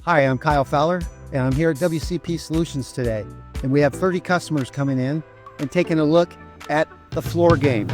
Hi, I'm Kyle Fowler, and I'm here at WCP Solutions today. And we have 30 customers coming in and taking a look at the floor games.